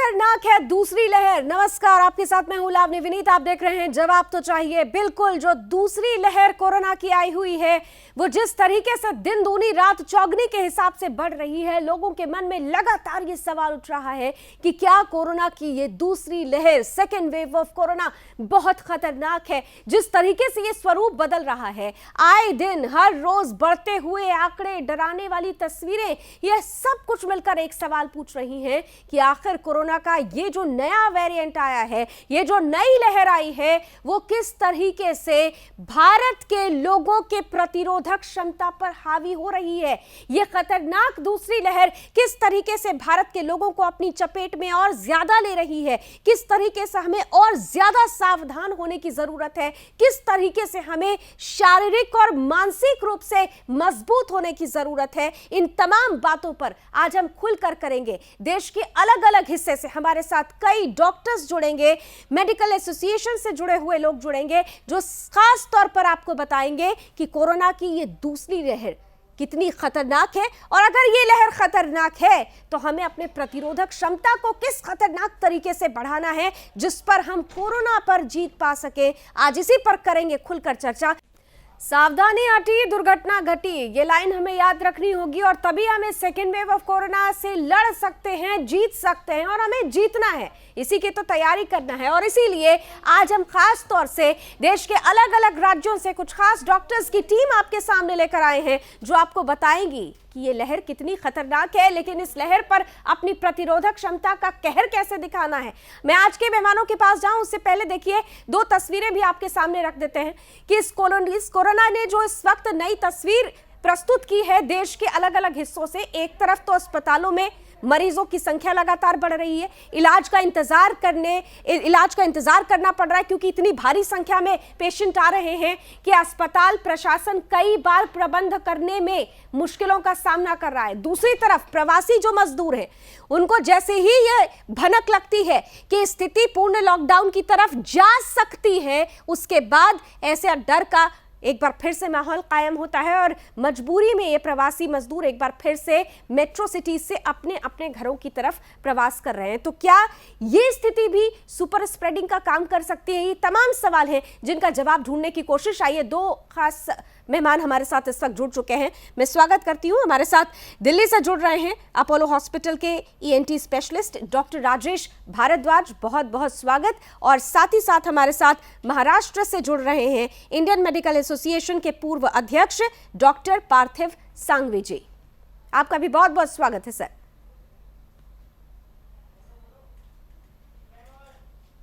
खतरनाक है दूसरी लहर। नमस्कार, आपके साथ मैं हूं लावनी विनीत। आप देख रहे हैं जवाब तो चाहिए। बिल्कुल, जो दूसरी लहर कोरोना की आई हुई है वो जिस तरीके से दिन दूनी रात चौगनी के हिसाब से बढ़ रही है, लोगों के मन में लगातार ये सवाल उठ रहा है कि क्या कोरोना की ये दूसरी लहर, सेकेंड वेव ऑफ कोरोना बहुत खतरनाक है। जिस तरीके से ये स्वरूप बदल रहा है, आए दिन हर रोज बढ़ते हुए आंकड़े, डराने वाली तस्वीरें, यह सब कुछ मिलकर एक सवाल पूछ रही हैं कि आखिर कोरोना का ये जो नया वेरिएंट आया है, ये जो नई लहर आई है, वो किस तरीके से भारत के लोगों के प्रतिरोधक क्षमता पर हावी हो रही है। ये खतरनाक दूसरी लहर किस तरीके से भारत के लोगों को अपनी चपेट में और ज्यादा ले रही है, किस तरीके से हमें और ज्यादा सावधान होने की जरूरत है, किस तरीके से हमें शारीरिक और मानसिक रूप से मजबूत होने की जरूरत है, इन तमाम बातों पर आज हम खुलकर करेंगे। देश के अलग अलग हिस्से से हमारे साथ कई डॉक्टर्स जुड़ेंगे, मेडिकल एसोसिएशन से जुड़े हुए लोग जुड़ेंगे, जो खास तौर पर आपको बताएंगे कि कोरोना की ये दूसरी लहर कितनी खतरनाक है, और अगर ये लहर खतरनाक है तो हमें अपने प्रतिरोधक क्षमता को किस खतरनाक तरीके से बढ़ाना है, जिस पर हम कोरोना पर जीत पा सके। आज इसी पर करेंगे खुलकर चर्चा। सावधानी हटी, दुर्घटना घटी, ये लाइन हमें याद रखनी होगी, और तभी हमें सेकेंड वेव ऑफ कोरोना से लड़ सकते हैं, जीत सकते हैं, और हमें जीतना है, इसी की तो तैयारी करना है। और इसीलिए आज हम खास तौर से देश के अलग अलग राज्यों से कुछ खास डॉक्टर्स की टीम आपके सामने लेकर आए हैं, जो आपको बताएंगी कि ये लहर कितनी खतरनाक है, लेकिन इस लहर पर अपनी प्रतिरोधक क्षमता का कहर कैसे दिखाना है। मैं आज के मेहमानों के पास जाऊं उससे पहले देखिए दो तस्वीरें भी आपके सामने रख देते हैं कि इस कोरोना ने जो इस वक्त नई तस्वीर प्रस्तुत की है देश के अलग अलग हिस्सों से। एक तरफ तो अस्पतालों में मरीजों की संख्या लगातार बढ़ रही है, इलाज का इंतजार करना पड़ रहा है, क्योंकि इतनी भारी संख्या में पेशेंट आ रहे हैं कि अस्पताल प्रशासन कई बार प्रबंध करने में मुश्किलों का सामना कर रहा है। दूसरी तरफ प्रवासी जो मजदूर हैं, उनको जैसे ही यह भनक लगती है कि स्थिति पूर्ण लॉकडाउन की तरफ जा सकती है, उसके बाद ऐसे डर का एक बार फिर से माहौल कायम होता है, और मजबूरी में ये प्रवासी मजदूर एक बार फिर से मेट्रो सिटी से अपने अपने घरों की तरफ प्रवास कर रहे हैं। तो क्या ये स्थिति भी सुपर स्प्रेडिंग का काम कर सकती है? ये तमाम सवाल हैं जिनका जवाब ढूंढने की कोशिश। आइए, दो खास मेहमान हमारे साथ इस वक्त जुड़ चुके हैं। मैं स्वागत करती हूं, हमारे साथ दिल्ली से जुड़ रहे हैं अपोलो हॉस्पिटल के ENT specialist doctor Rajesh Bhardwaj, बहुत बहुत स्वागत। और साथ ही साथ हमारे साथ महाराष्ट्र से जुड़ रहे हैं इंडियन मेडिकल एसोसिएशन के पूर्व अध्यक्ष डॉक्टर पार्थिव सांघवी जी, आपका भी बहुत बहुत स्वागत है सर।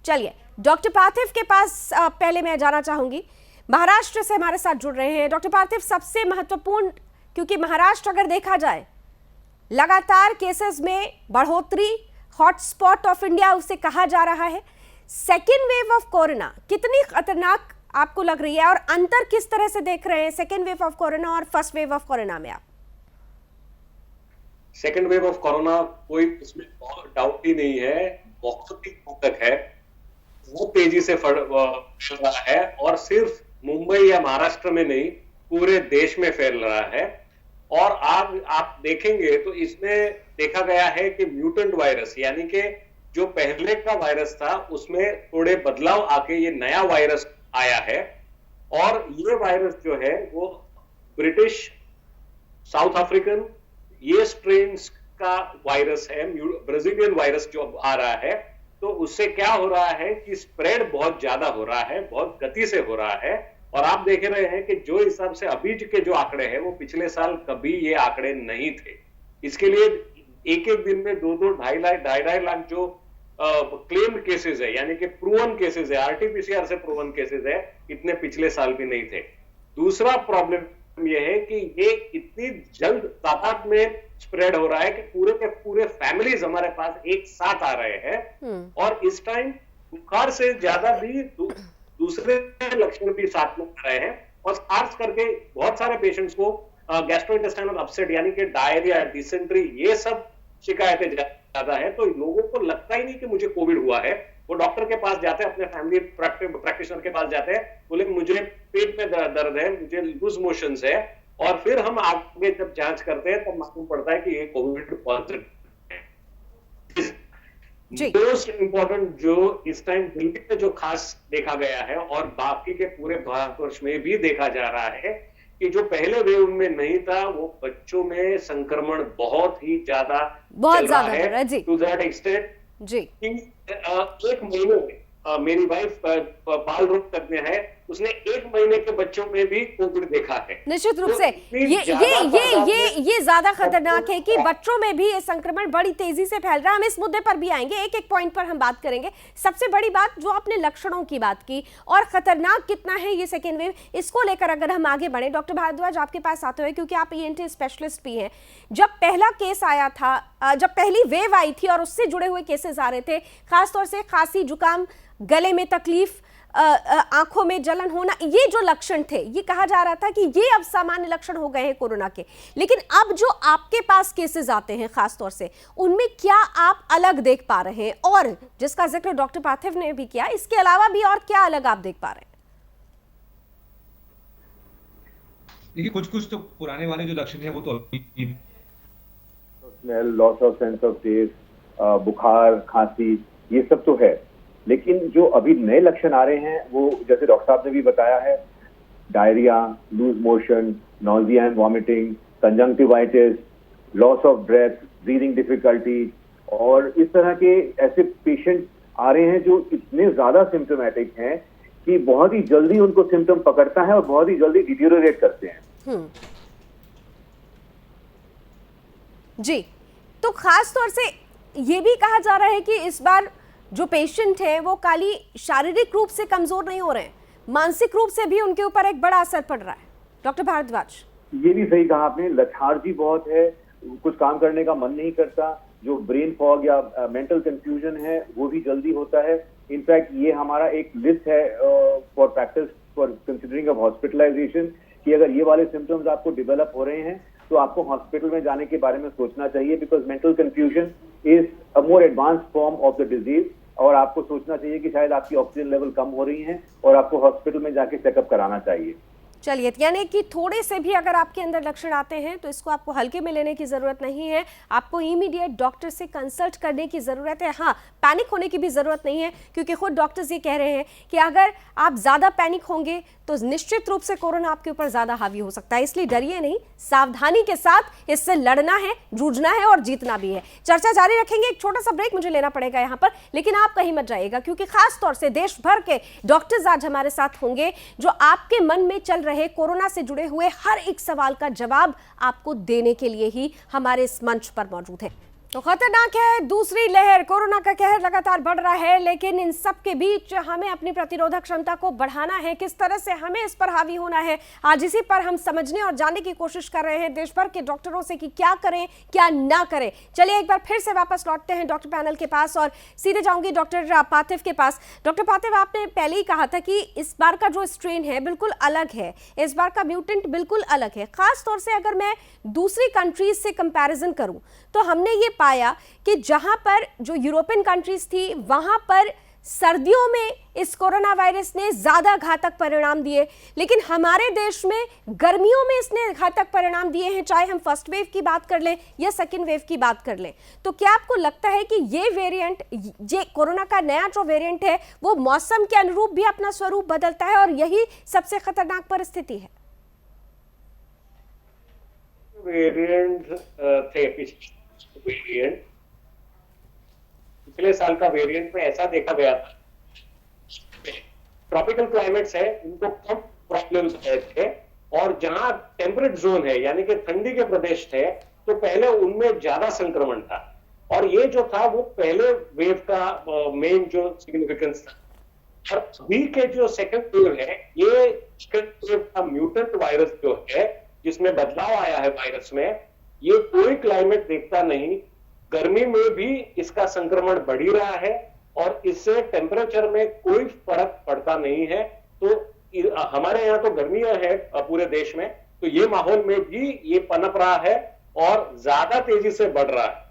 चलिए, डॉक्टर पार्थिव के पास पहले मैं जाना चाहूंगी। महाराष्ट्र से हमारे साथ जुड़ रहे हैं डॉक्टर पार्थिव। सबसे महत्वपूर्ण, क्योंकि महाराष्ट्र अगर देखा जाए लगातार केसेस में बढ़ोतरी, हॉटस्पॉट ऑफ इंडिया उसे कहा जा रहा है। सेकेंड वेव ऑफ कोरोना कितनी खतरनाक आपको लग रही है, और अंतर किस तरह से देख रहे हैं सेकेंड वेव ऑफ कोरोना और फर्स्ट वेव ऑफ कोरोना में आप? सेकेंड वेव ऑफ कोरोना कोई इसमें डाउट ही नहीं है, बहुत ही घातक है, वो तेजी से फैल रहा है, और सिर्फ मुंबई या महाराष्ट्र में नहीं, पूरे देश में फैल रहा है। और आप देखेंगे तो इसमें देखा गया है कि म्यूटेंट वायरस, यानी कि जो पहले का वायरस था उसमें थोड़े बदलाव आके ये नया वायरस आया है। और ये वायरस जो है वो ब्रिटिश, साउथ अफ्रीकन, ये स्ट्रेन्स का वायरस है, ब्राजीलियन वायरस जो आ रहा है। तो उससे क्या हो रहा है कि स्प्रेड बहुत ज्यादा हो रहा है, बहुत गति से हो रहा है। और आप देख रहे हैं कि जो हिसाब से अभी के जो आंकड़े हैं वो पिछले साल कभी ये आंकड़े नहीं थे। इसके लिए एक एक दिन में 2-2, 2.5 लाख जो क्लेम्ड केसेस है, यानी कि प्रूवन केसेस है, आरटीपीसीआर से प्रूवन केसेस है, इतने पिछले साल भी नहीं थे। दूसरा प्रॉब्लम यह है कि ये इतनी जल्द तादाद में स्प्रेड हो रहा है कि पूरे के पूरे फैमिलीज हमारे पास एक साथ आ रहे हैं, और इस टाइम बुखार से ज्यादा भी दूसरे लक्षण भी साथ में आ रहे हैं। और खास करके बहुत सारे पेशेंट्स को गैस्ट्रोइंटेस्टाइनल अपसेट, यानी कि डायरिया, डिसेंट्री, ये सब शिकायतें ज्यादा है। तो लोगों को लगता ही नहीं कि मुझे कोविड हुआ है, वो डॉक्टर के पास जाते हैं, अपने फैमिली प्रैक्टिशनर के पास जाते हैं, बोले मुझे पेट में दर्द है, मुझे लूज मोशंस है, और फिर हम आगे जब जांच करते हैं तब मालूम पड़ता है कि ये कोविड पॉजिटिव है। जी। मोस्ट इम्पोर्टेंट जो इस टाइम दिल्ली में जो खास देखा गया है और बाकी के पूरे भारतवर्ष में भी देखा जा रहा है कि जो पहले वेव में नहीं था, वो बच्चों में संक्रमण बहुत ही ज्यादा चल रहा बढ़ रहा है जी। टू दैट एक्सटेंट जी। कि एक महीने में मेरी वाइफ बाल रोग तज्ञ है, उसने 1 महीने के बच्चों में भी कोविड देखा है। निश्चित रूप तो से इतनी ये ज्यादा ये तादाद ये में ये ज्यादा खतरनाक है कि सबको- बच्चों में भी ये संक्रमण बड़ी तेजी से फैल रहा है। हम इस मुद्दे पर भी आएंगे, एक एक पॉइंट पर हम बात करेंगे। सबसे बड़ी बात जो आपने लक्षणों की बात की और खतरनाक कितना है ये सेकेंड वेव, इसको लेकर अगर हम आगे बढ़े, डॉक्टर भारद्वाज आपके पास आते हुए, क्योंकि आप ईएनटी स्पेशलिस्ट भी हैं, जब पहला केस आया था, जब पहली वेव आई थी और उससे जुड़े हुए केसेस आ रहे थे, खासतौर से खांसी, जुकाम, गले में तकलीफ, आंखों में जलन होना, ये जो लक्षण थे, ये कहा जा रहा था कि ये अब सामान्य लक्षण हो गए हैं कोरोना के। लेकिन अब जो आपके पास केसेस आते हैं खासतौर से, उनमें क्या आप अलग देख पा रहे हैं? और जिसका जिक्र डॉक्टर पार्थिव ने भी किया, इसके अलावा भी और क्या अलग आप देख पा रहे हैं? देखिए, कुछ तो पुराने वाले जो लक्षण है वो तो smell, loss of sense of taste, बुखार, खांसी, ये सब तो है। लेकिन जो अभी नए लक्षण आ रहे हैं वो जैसे डॉक्टर साहब ने भी बताया है, diarrhoea, loose motion, nausea and vomiting, conjunctivitis, loss of breath, breathing difficulty, और इस तरह के ऐसे पेशेंट आ रहे हैं जो इतने ज्यादा सिम्टोमेटिक हैं कि बहुत ही जल्दी उनको सिम्टम पकड़ता है और बहुत ही जल्दी डिटीरियोरेट करते हैं। जी, तो खास तौर से ये भी कहा जा रहा है कि इस बार जो पेशेंट है वो खाली शारीरिक रूप से कमजोर नहीं हो रहे हैं, मानसिक रूप से भी उनके ऊपर एक बड़ा असर पड़ रहा है। डॉक्टर भारद्वाज, ये भी सही कहा आपने, लेथार्जी बहुत है, कुछ काम करने का मन नहीं करता, जो ब्रेन फॉग या मेंटल कंफ्यूजन है वो भी जल्दी होता है। इनफैक्ट ये हमारा एक लिस्ट है for practice for considering of hospitalisation कि अगर ये वाले सिम्टम्स आपको डेवलप हो रहे हैं तो आपको हॉस्पिटल में जाने के बारे में सोचना चाहिए, because mental confusion is a more advance form of the disease, और आपको सोचना चाहिए कि शायद आपकी ऑक्सीजन लेवल कम हो रही है और आपको हॉस्पिटल में जाके चेकअप कराना चाहिए। चलिए, यानी कि थोड़े से भी अगर आपके अंदर लक्षण आते हैं तो इसको आपको हल्के में लेने की जरूरत नहीं है, आपको इमीडिएट डॉक्टर से कंसल्ट करने की जरूरत है। हाँ, पैनिक होने की भी जरूरत नहीं है, क्योंकि खुद डॉक्टर्स ये कह रहे हैं कि अगर आप ज्यादा पैनिक होंगे तो निश्चित रूप से कोरोना आपके ऊपर ज्यादा हावी हो सकता है। इसलिए डरिए नहीं, सावधानी के साथ इससे लड़ना है, जूझना है और जीतना भी है। चर्चा जारी रखेंगे, एक छोटा सा ब्रेक मुझे लेना पड़ेगा यहाँ पर, लेकिन आप कहीं मत जाइएगा, क्योंकि खास तौर से देश भर के डॉक्टर्स आज हमारे साथ होंगे जो आपके मन में चल रहे कोरोना से जुड़े हुए हर एक सवाल का जवाब आपको देने के लिए ही हमारे इस मंच पर मौजूद है। तो खतरनाक है दूसरी लहर, कोरोना का कहर लगातार बढ़ रहा है, लेकिन इन सब के बीच हमें अपनी प्रतिरोधक क्षमता को बढ़ाना है। किस तरह से हमें इस पर हावी होना है, आज इसी पर हम समझने और जानने की कोशिश कर रहे हैं देश भर के डॉक्टरों से कि क्या करें क्या ना करें। चलिए एक बार फिर से वापस लौटते हैं डॉक्टर पैनल के पास और सीधे जाऊंगी डॉक्टर पार्थिव के पास। डॉक्टर पार्थिव, आपने पहले ही कहा था कि इस बार का जो स्ट्रेन है बिल्कुल अलग है, इस बार का म्यूटेंट बिल्कुल अलग है। खास तौर से अगर मैं दूसरी कंट्रीज से कंपैरिजन करूं तो हमने ये पाया कि जहां पर जो यूरोपियन कंट्रीज थी वहां पर सर्दियों में इस कोरोना वायरस ने ज्यादा घातक परिणाम दिए, लेकिन हमारे देश में गर्मियों में इसने घातक परिणाम दिए हैं, चाहे हम फर्स्ट वेव की बात कर लें या सेकेंड वेव की बात कर लें। तो क्या आपको लगता है कि ये वेरिएंट, ये कोरोना का नया जो वेरिएंट है वो मौसम के अनुरूप भी अपना स्वरूप बदलता है और यही सबसे खतरनाक परिस्थिति है? वेरिएंट थे वेरिएंट, पिछले साल का वेरिएंट में ऐसा देखा गया था, ट्रॉपिकल क्लाइमेट्स है उनको कम प्रॉब्लम्स थे, और जहां टेम्परेट जोन है यानी कि ठंडी के प्रदेश थे तो पहले उनमें ज्यादा संक्रमण था, और ये जो था वो पहले वेव का मेन जो सिग्निफिकेंस था। और अभी के जो सेकंड वेव है, ये सेकंड वेव का म्यूटेंट वायरस जो है जिसमें बदलाव आया है वायरस में, ये कोई क्लाइमेट देखता नहीं, गर्मी में भी इसका संक्रमण बढ़ ही रहा है और इससे टेम्परेचर में कोई फर्क पड़ता नहीं है। तो हमारे यहाँ तो गर्मियां है पूरे देश में, तो ये माहौल में भी ये पनप रहा है और ज्यादा तेजी से बढ़ रहा है।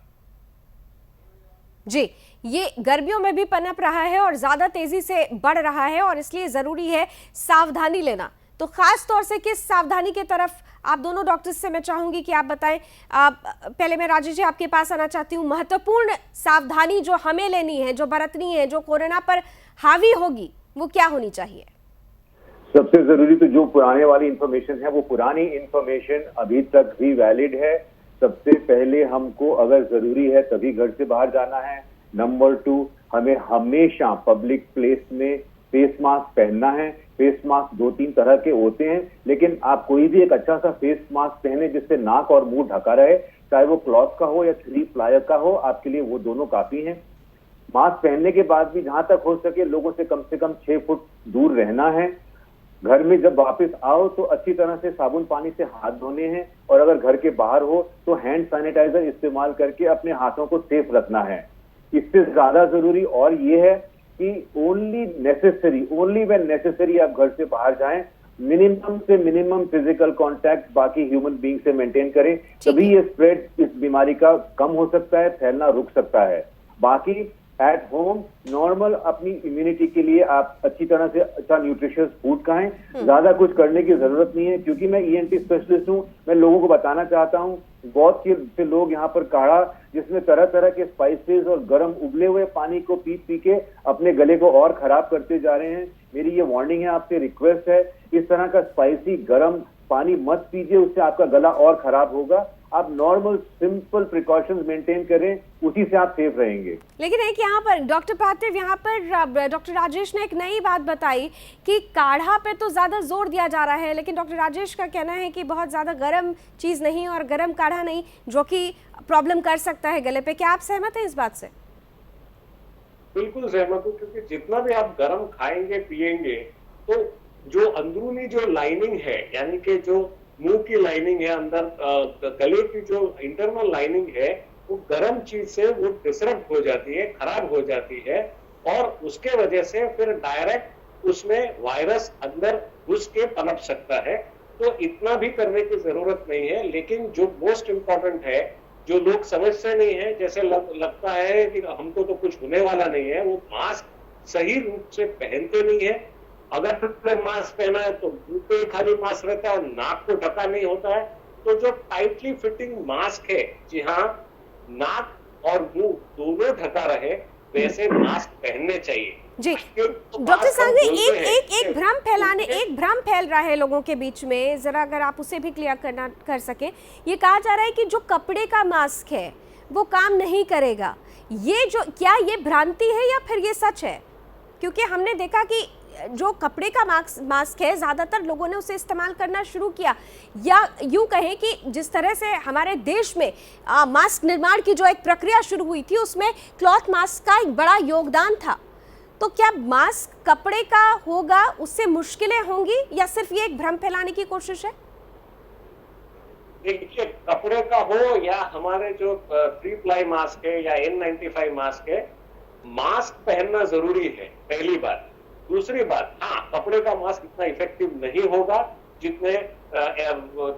जी, ये गर्मियों में भी पनप रहा है और ज्यादा तेजी से बढ़ रहा है और इसलिए जरूरी है सावधानी लेना। तो खास तौर से किस सावधानी की तरफ आप दोनों डॉक्टर्स से मैं चाहूंगी कि आप बताएं। पहले मैं राजेश जी आपके पास आना चाहती हूँ। महत्वपूर्ण सावधानी जो हमें लेनी है, जो बरतनी है, जो कोरोना पर हावी होगी, वो क्या होनी चाहिए? सबसे जरूरी तो जो पुराने वाली इंफॉर्मेशन है, वो पुरानी इंफॉर्मेशन अभी तक भी वैलिड है। सबसे पहले हमको अगर जरूरी है तभी घर से बाहर जाना है। नंबर 2, हमें हमेशा पब्लिक प्लेस में फेस मास्क पहनना है। फेस मास्क 2-3 तरह के होते हैं, लेकिन आप कोई भी एक अच्छा सा फेस मास्क पहने जिससे नाक और मुंह ढका रहे, चाहे वो क्लॉथ का हो या 3 प्लायर का हो, आपके लिए वो दोनों काफी हैं। मास्क पहनने के बाद भी जहां तक हो सके लोगों से कम 6 फुट दूर रहना है। घर में जब वापस आओ तो अच्छी तरह से साबुन पानी से हाथ धोने हैं, और अगर घर के बाहर हो तो हैंड सैनिटाइजर इस्तेमाल करके अपने हाथों को सेफ रखना है। इससे ज्यादा जरूरी और ये है कि ओनली व्हेन नेसेसरी आप घर से बाहर जाएं। मिनिमम से मिनिमम फिजिकल कांटेक्ट बाकी ह्यूमन बीइंग से मेंटेन करें, तभी ये स्प्रेड इस बीमारी का कम हो सकता है, फैलना रुक सकता है। बाकी एट होम नॉर्मल अपनी इम्यूनिटी के लिए आप अच्छी तरह से अच्छा न्यूट्रिशियस फूड खाएं। ज्यादा कुछ करने की जरूरत नहीं है, क्योंकि मैं ईएनटी स्पेशलिस्ट हूं। मैं लोगों को बताना चाहता हूं, बहुत से लोग यहाँ पर काढ़ा जिसमें तरह तरह के स्पाइसेस और गर्म उबले हुए पानी को पी के अपने गले को और खराब करते जा रहे हैं। मेरी ये वार्निंग है, आपसे रिक्वेस्ट है, इस तरह का स्पाइसी गर्म पानी मत पीजिए, उससे आपका गला और खराब होगा। आप नॉर्मल सिंपल प्रिकॉशंस मेंटेन करें, उसी से आप सेफ रहेंगे। लेकिन एक यहाँ पर डॉक्टर पार्थिव, यहाँ पर डॉक्टर राजेश ने एक नई बात बताई कि काढ़ा पे तो ज़्यादा जोर दिया जा रहा है, लेकिन डॉक्टर राजेश का कहना है कि बहुत ज़्यादा गर्म चीज़ नहीं और गर्म काढ़ा नहीं, जो कि प्रॉब्लम कर सकता है गले पे। क्या आप सहमत हैं इस बात से? बिल्कुल सहमत हूँ, क्योंकि जितना भी आप गर्म खाएंगे पिएंगे तो जो अंदरूनी जो लाइनिंग है, यानी कि जो मुंह की लाइनिंग है, अंदर गले की जो इंटरनल लाइनिंग है, वो गर्म चीज से वो डिसरप्ट हो जाती है, खराब हो जाती है, और उसके वजह से फिर डायरेक्ट उसमें वायरस अंदर घुस के पनप सकता है। तो इतना भी करने की जरूरत नहीं है। लेकिन जो मोस्ट इम्पोर्टेंट है, जो लोग समझते नहीं है, जैसे लगता है कि हमको तो कुछ होने वाला नहीं है, वो मास्क सही रूप से पहनते नहीं है। अगर मास्क पहना है तो मुंह पे खाली मास्क रहता है और नाक को ढका नहीं होता है। तो जो टाइटली फिटिंग मास्क है, जी हाँ, नाक और मुंह दोनों ढका रहे, वैसे मास्क पहनने चाहिए। जी डॉक्टर सांघवी, एक भ्रम फैल रहा है लोगों के बीच में, जरा अगर आप उसे भी क्लियर कर सके। ये कहा जा रहा है कि जो कपड़े का मास्क है वो काम नहीं करेगा। क्या ये भ्रांति है या फिर ये सच है? क्योंकि हमने देखा कि जो कपड़े का मास्क है, ज़्यादातर लोगों ने उसे इस्तेमाल करना शुरू किया, या यूं कहें कि जिस तरह से हमारे देश में मास्क निर्माण की जो एक प्रक्रिया शुरू हुई थी, उसमें क्लॉथ मास्क का एक बड़ा योगदान था। तो क्या मास्क कपड़े का होगा, उससे मुश्किलें होंगी, या सिर्फ ये एक भ्रम फैलाने की कोशिश है? देखिए, कपड़े का हो या हमारे जो 3 प्लाई मास्क है या N95 मास्क है, मास्क पहनना जरूरी है, पहली बात। दूसरी बात, हाँ, कपड़े का मास्क इतना इफेक्टिव नहीं होगा जितने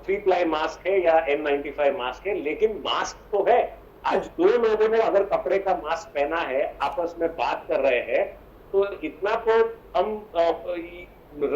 3 प्लाई मास्क है या N95 मास्क है, लेकिन मास्क तो है। आज 2 लोगों ने अगर कपड़े का मास्क पहना है, आपस में बात कर रहे हैं, तो इतना तो हम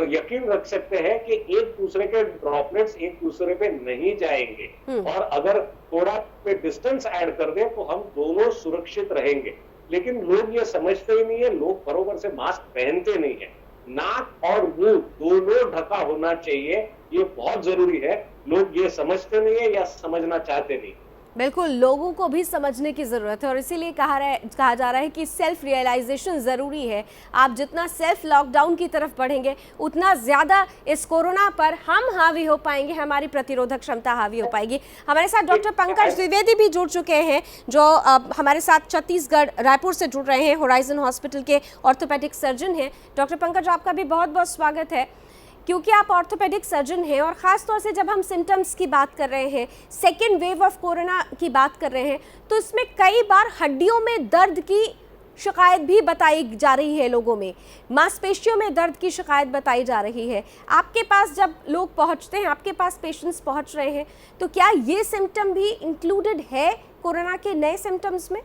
यकीन रख सकते हैं कि एक दूसरे के ड्रॉपलेट्स एक दूसरे पे नहीं जाएंगे। और अगर थोड़ा पे डिस्टेंस ऐड कर दे तो हम दोनों सुरक्षित रहेंगे। लेकिन लोग ये समझते ही नहीं है, लोग बरोबर से मास्क पहनते नहीं है। नाक और मुंह दोनों ढका होना चाहिए, ये बहुत जरूरी है। लोग ये समझते नहीं है या समझना चाहते नहीं। बिल्कुल, लोगों को भी समझने की ज़रूरत है, और इसीलिए कहा जा रहा है कि सेल्फ रियलाइजेशन ज़रूरी है। आप जितना सेल्फ लॉकडाउन की तरफ बढ़ेंगे, उतना ज़्यादा इस कोरोना पर हम हावी हो पाएंगे, हमारी प्रतिरोधक क्षमता हावी हो पाएगी। हमारे साथ डॉक्टर पंकज द्विवेदी भी जुड़ चुके हैं, जो हमारे साथ छत्तीसगढ़ रायपुर से जुड़ रहे हैं, होराइजन हॉस्पिटल के ऑर्थोपेडिक सर्जन हैं। डॉक्टर पंकज, आपका भी बहुत बहुत स्वागत है, क्योंकि आप ऑर्थोपेडिक सर्जन हैं, और ख़ास तौर से जब हम सिम्टम्स की बात कर रहे हैं, सेकेंड वेव ऑफ कोरोना की बात कर रहे हैं, तो इसमें कई बार हड्डियों में दर्द की शिकायत भी बताई जा रही है, लोगों में मांसपेशियों में दर्द की शिकायत बताई जा रही है। आपके पास जब लोग पहुंचते हैं, आपके पास पेशेंट्स पहुंच रहे हैं, तो क्या ये सिम्टम भी इंक्लूडेड है कोरोना के नए सिम्टम्स में?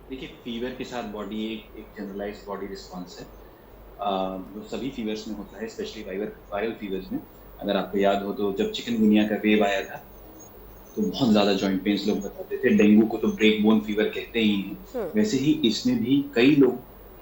देखिए, फीवर के साथ बॉडी एक जनरलाइज्ड बॉडी रिस्पॉन्स है, जो सभी फीवर्स में होता है, स्पेशली वायरल फीवर्स में। अगर आपको याद हो तो जब चिकनगुनिया का वेव आया था तो बहुत ज़्यादा जॉइंट पेन्स लोग बताते थे। डेंगू को तो ब्रेक बोन फीवर कहते ही हैं। वैसे ही इसमें भी कई लोग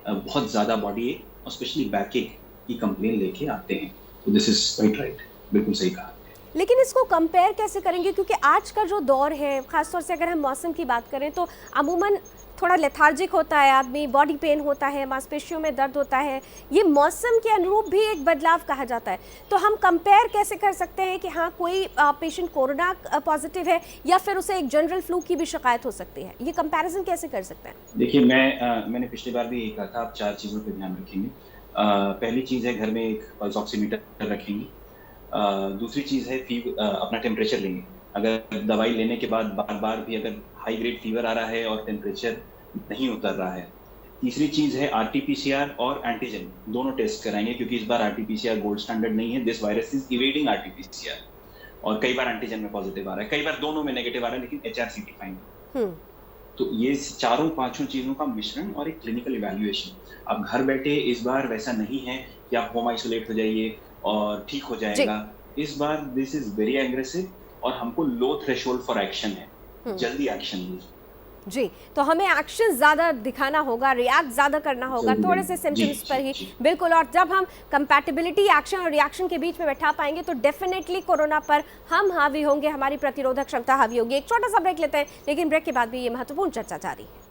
बहुत ज़्यादा बॉडी एक और स्पेशली बैक एक की कंप्लेन लेके आते हैं। तो दिस इज क्वाइट राइट, बिल्कुल सही कहा। लेकिन इसको कंपेयर कैसे करेंगे, क्योंकि आज का जो दौर है, खासतौर से अगर हम मौसम की बात करें तो अमूमन थोड़ा लेथार्जिक होता है आदमी, बॉडी पेन होता है, मांसपेशियों में दर्द होता है, ये मौसम के अनुरूप भी एक बदलाव कहा जाता है। तो हम कंपेयर कैसे कर सकते हैं कि हाँ कोई पेशेंट कोरोना पॉजिटिव है या फिर उसे एक जनरल फ्लू की भी शिकायत हो सकती है, ये कंपैरिजन कैसे कर सकते हैं? देखिए, मैंने पिछली बार भी यही कहा था, आप 4 चीज़ों पर ध्यान रखेंगे। पहली चीज़ है घर में एक पल्स ऑक्सीमीटर रखेंगे। दूसरी चीज़ है अपना टेम्परेचर लेंगे। अगर दवाई लेने के बाद बार-बार भी अगर हाई ग्रेड फीवर आ रहा है और टेम्परेचर नहीं उतर रहा है। तीसरी चीज़ है आरटी-पीसीआर और एंटीजन दोनों टेस्ट कराएंगे, क्योंकि इस बार आरटी-पीसीआर गोल्ड स्टैंडर्ड नहीं है। This virus is evading RT-PCR और कई बार एंटीजन में पॉजिटिव आ रहा है, कई बार दोनों में नेगेटिव आ रहा है, लेकिन एचआरसीटी फाइन। तो ये चारों पांचों चीज़ों का मिश्रण और एक क्लिनिकल इवैल्यूएशन। अब घर बैठे इस बार वैसा नहीं है कि आप होम आइसोलेट हो जाइए और ठीक हो जाएगा। इस बार दिस इज वेरी एग्रेसिव और हमको लो थ्रेशोल्ड फॉर एक्शन है, जल्दी एक्शन लीजिए। जी, तो हमें एक्शन ज़्यादा दिखाना होगा, रिएक्ट ज़्यादा करना होगा थोड़े से सिम्टम्स पर ही। बिल्कुल, और जब हम कंपैटिबिलिटी एक्शन और रिएक्शन के बीच में बैठा पाएंगे तो डेफिनेटली कोरोना पर हम हावी होंगे, हमारी प्रतिरोधक क्षमता हावी होगी। एक छोटा सा ब्रेक लेते हैं, लेकिन ब्रेक के बाद भी ये महत्वपूर्ण चर्चा जारी है।